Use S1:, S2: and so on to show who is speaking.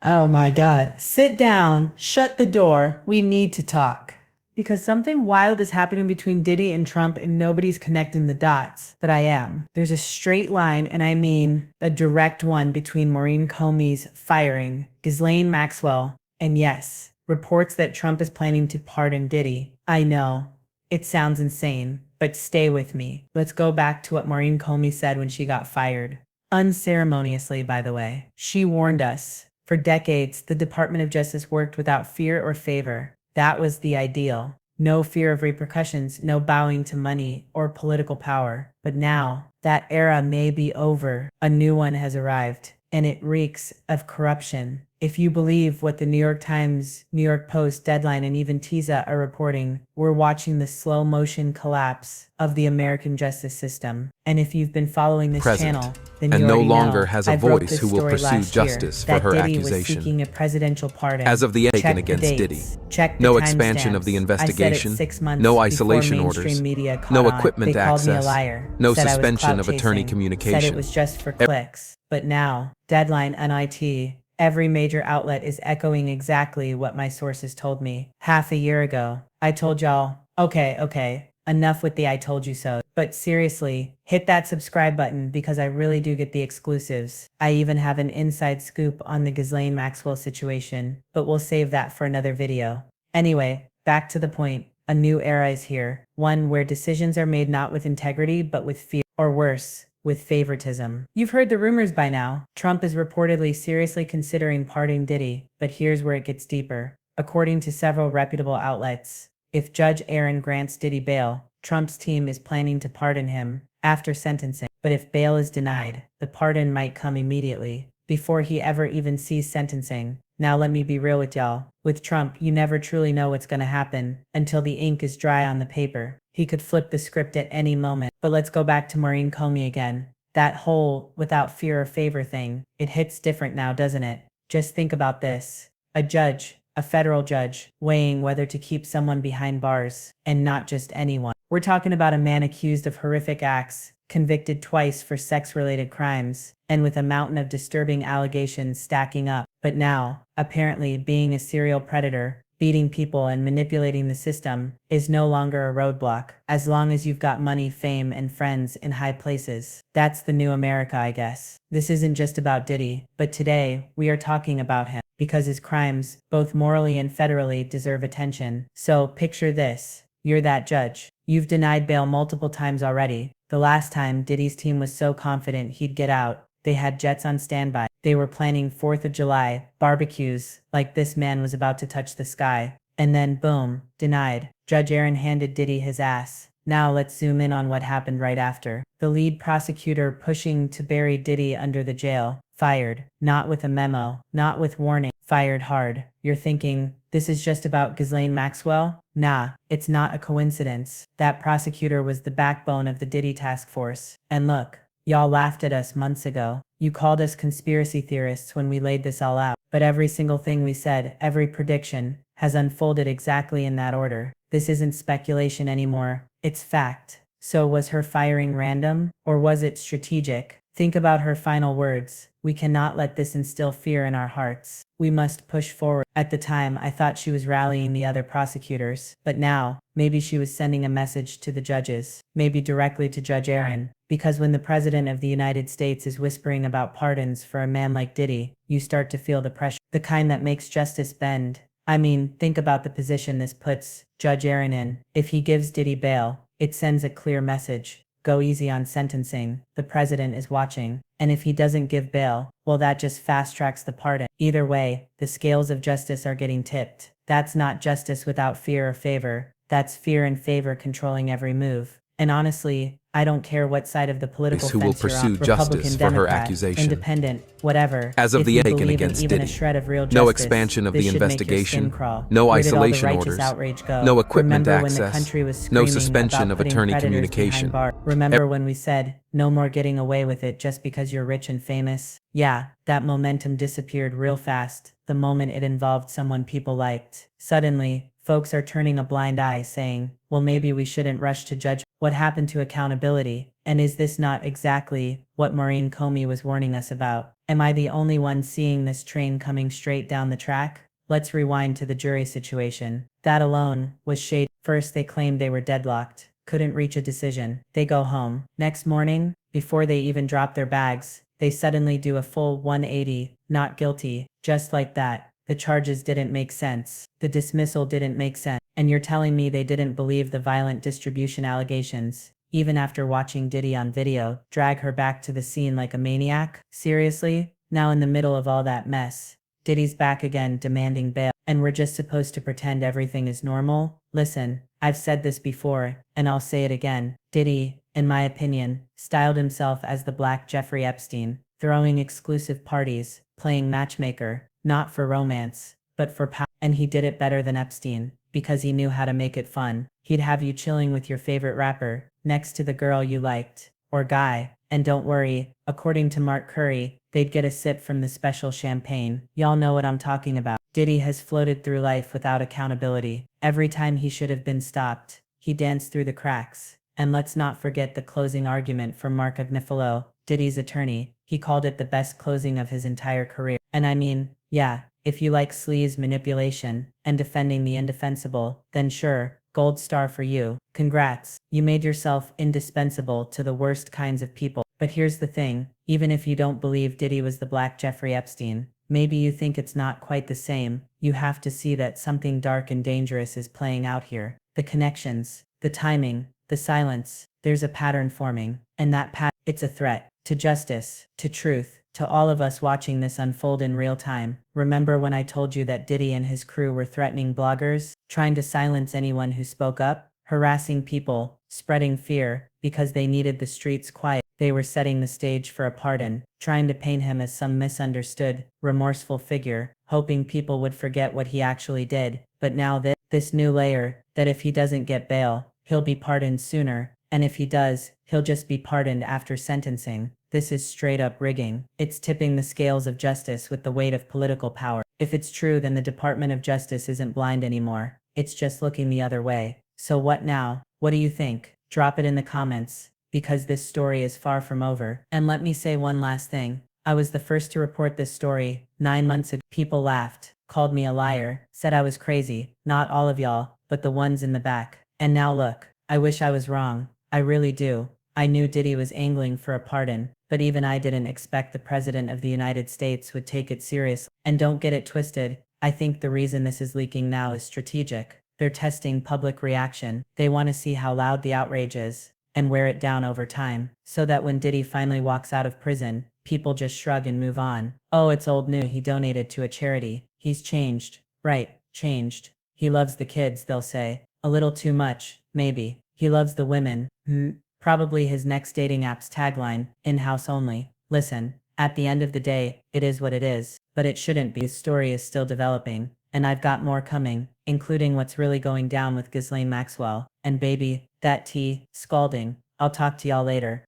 S1: Oh my God. Sit down, shut the door. We need to talk. Because something wild is happening between Diddy and Trump, and nobody's connecting the dots. But I am. There's a straight line, and I mean a direct one, between Maureen Comey's firing, Ghislaine Maxwell, and yes, reports that Trump is planning to pardon Diddy. I know. It sounds insane, but stay with me. Let's go back to what Maureen Comey said when she got fired. Unceremoniously, by the way. She warned us. For decades, the Department of Justice worked without fear or favor. That was the ideal. No fear of repercussions, no bowing to money or political power. But now, that era may be over. A new one has arrived, and it reeks of corruption. If you believe what the New York Times, New York Post, Deadline, and even TISA are reporting, we're watching the slow motion collapse of the American justice system. And if you've been following this channel, then you
S2: and no
S1: already
S2: longer
S1: know
S2: has a
S1: I broke
S2: voice
S1: this
S2: who will
S1: story
S2: pursue
S1: last year,
S2: justice for
S1: that
S2: her
S1: Diddy was
S2: accusation.
S1: seeking a presidential pardon.
S2: As of the
S1: Check
S2: against
S1: the
S2: Diddy,
S1: dates. Check the
S2: no expansion of the
S1: timestamps.
S2: investigation,
S1: I said it 6 months
S2: no
S1: before
S2: isolation
S1: mainstream
S2: orders,
S1: media caught
S2: no
S1: on.
S2: equipment
S1: They called me a
S2: access,
S1: liar,
S2: no
S1: said I was
S2: suspension
S1: clout
S2: of attorney
S1: chasing,
S2: communication.
S1: said it was just for clicks. But now, Deadline, NIT, every major outlet is echoing exactly what my sources told me. Half a year ago, I told y'all, okay, enough with the I told you so. But seriously, hit that subscribe button because I really do get the exclusives. I even have an inside scoop on the Ghislaine Maxwell situation, but we'll save that for another video. Anyway, back to the point. A new era is here. One where decisions are made not with integrity, but with fear, or worse, with favoritism. You've heard the rumors by now. Trump is reportedly seriously considering pardoning Diddy, but here's where it gets deeper. According to several reputable outlets, if Judge Aaron grants Diddy bail, Trump's team is planning to pardon him after sentencing. But if bail is denied, the pardon might come immediately, before he ever even sees sentencing. Now let me be real with y'all. With Trump, you never truly know what's gonna happen until the ink is dry on the paper. He could flip the script at any moment. But let's go back to Maureen Comey again. That whole without fear or favor thing, it hits different now, doesn't it? Just think about this. A judge, a federal judge, weighing whether to keep someone behind bars, and not just anyone. We're talking about a man accused of horrific acts, convicted twice for sex-related crimes, and with a mountain of disturbing allegations stacking up. But now, apparently, being a serial predator, beating people and manipulating the system is no longer a roadblock, as long as you've got money, fame, and friends in high places. That's the new America, I guess. This isn't just about Diddy, but today, we are talking about him, because his crimes, both morally and federally, deserve attention. So, picture this. You're that judge. You've denied bail multiple times already. The last time, Diddy's team was so confident he'd get out, they had jets on standby. They were planning 4th of July barbecues, like this man was about to touch the sky. And then boom, denied. Judge Aaron handed Diddy his ass. Now let's zoom in on what happened right after. The lead prosecutor pushing to bury Diddy under the jail. Fired. Not with a memo. Not with warning. Fired hard. You're thinking, this is just about Ghislaine Maxwell? Nah, it's not a coincidence. That prosecutor was the backbone of the Diddy task force. And look, y'all laughed at us months ago. You called us conspiracy theorists when we laid this all out. But every single thing we said, every prediction, has unfolded exactly in that order. This isn't speculation anymore. It's fact. So was her firing random? Or was it strategic? Think about her final words. We cannot let this instill fear in our hearts. We must push forward. At the time, I thought she was rallying the other prosecutors. But now, maybe she was sending a message to the judges. Maybe directly to Judge Aaron. Because when the President of the United States is whispering about pardons for a man like Diddy, you start to feel the pressure. The kind that makes justice bend. I mean, think about the position this puts Judge Aaron in. If he gives Diddy bail, it sends a clear message. Go easy on sentencing. The president is watching. And if he doesn't give bail, well, that just fast tracks the pardon. Either way, the scales of justice are getting tipped. That's not justice without fear or favor. That's fear and favor controlling every move. And honestly, I don't care what side of the political
S2: who will
S1: fence you're on,
S2: pursue
S1: Republican,
S2: justice for her
S1: Democrat,
S2: accusation.
S1: independent, whatever.
S2: As of
S1: If
S2: the
S1: you
S2: Aiken
S1: believe in
S2: against
S1: even a
S2: Diddy,
S1: shred of real
S2: no
S1: justice,
S2: expansion of
S1: this
S2: the
S1: should make your skin
S2: investigation,
S1: crawl.
S2: no
S1: Where did all the
S2: isolation
S1: righteous
S2: orders,
S1: outrage go?
S2: no equipment
S1: Remember when the
S2: access,
S1: country was
S2: no
S1: screaming
S2: suspension
S1: about
S2: of
S1: putting
S2: attorney
S1: predators
S2: communication.
S1: behind bars? Remember when we said, no more getting away with it just because you're rich and famous? Yeah, that momentum disappeared real fast the moment it involved someone people liked. Suddenly, folks are turning a blind eye, saying, well, maybe we shouldn't rush to judge. What happened to accountability? And is this not exactly what Maureen Comey was warning us about? Am I the only one seeing this train coming straight down the track? Let's rewind to the jury situation. That alone was shady. First, they claimed they were deadlocked, couldn't reach a decision. They go home. Next morning, before they even drop their bags, they suddenly do a full 180, not guilty. Just like that. The charges didn't make sense. The dismissal didn't make sense. And you're telling me they didn't believe the violent distribution allegations, even after watching Diddy on video drag her back to the scene like a maniac? Seriously? Now in the middle of all that mess, Diddy's back again demanding bail, and we're just supposed to pretend everything is normal? Listen, I've said this before, and I'll say it again. Diddy, in my opinion, styled himself as the Black Jeffrey Epstein, throwing exclusive parties, playing matchmaker, not for romance, but for power. And he did it better than Epstein, because he knew how to make it fun. He'd have you chilling with your favorite rapper, next to the girl you liked, or guy, and don't worry, according to Mark Curry, they'd get a sip from the special champagne. Y'all know what I'm talking about. Diddy has floated through life without accountability. Every time he should have been stopped, he danced through the cracks. And let's not forget the closing argument from Mark Agnifilo, Diddy's attorney. He called it the best closing of his entire career. And I mean, yeah, if you like sleaze manipulation and defending the indefensible, then sure, gold star for you. Congrats. You made yourself indispensable to the worst kinds of people. But here's the thing, even if you don't believe Diddy was the Black Jeffrey Epstein, maybe you think it's not quite the same, you have to see that something dark and dangerous is playing out here. The connections, the timing, the silence, there's a pattern forming, and that pattern, it's a threat to justice, to truth, to all of us watching this unfold in real time. Remember when I told you that Diddy and his crew were threatening bloggers, trying to silence anyone who spoke up, harassing people, spreading fear, because they needed the streets quiet? They were setting the stage for a pardon, trying to paint him as some misunderstood, remorseful figure, hoping people would forget what he actually did. But now this new layer, that if he doesn't get bail, he'll be pardoned sooner, and if he does, he'll just be pardoned after sentencing. This is straight up rigging. It's tipping the scales of justice with the weight of political power. If it's true, then the Department of Justice isn't blind anymore. It's just looking the other way. So what now? What do you think? Drop it in the comments, because this story is far from over. And let me say one last thing. I was the first to report this story 9 months ago. People laughed, called me a liar, said I was crazy. Not all of y'all, but the ones in the back. And now look, I wish I was wrong. I really do. I knew Diddy was angling for a pardon, but even I didn't expect the President of the United States would take it seriously. And don't get it twisted, I think the reason this is leaking now is strategic. They're testing public reaction. They want to see how loud the outrage is, and wear it down over time, so that when Diddy finally walks out of prison, people just shrug and move on. Oh, it's old news. He donated to a charity. He's changed. Right, changed. He loves the kids, they'll say. A little too much, maybe. He loves the women. Probably his next dating app's tagline, in-house only. Listen, at the end of the day, it is what it is, but it shouldn't be. His story is still developing, and I've got more coming, including what's really going down with Ghislaine Maxwell. And baby, that tea, scalding. I'll talk to y'all later.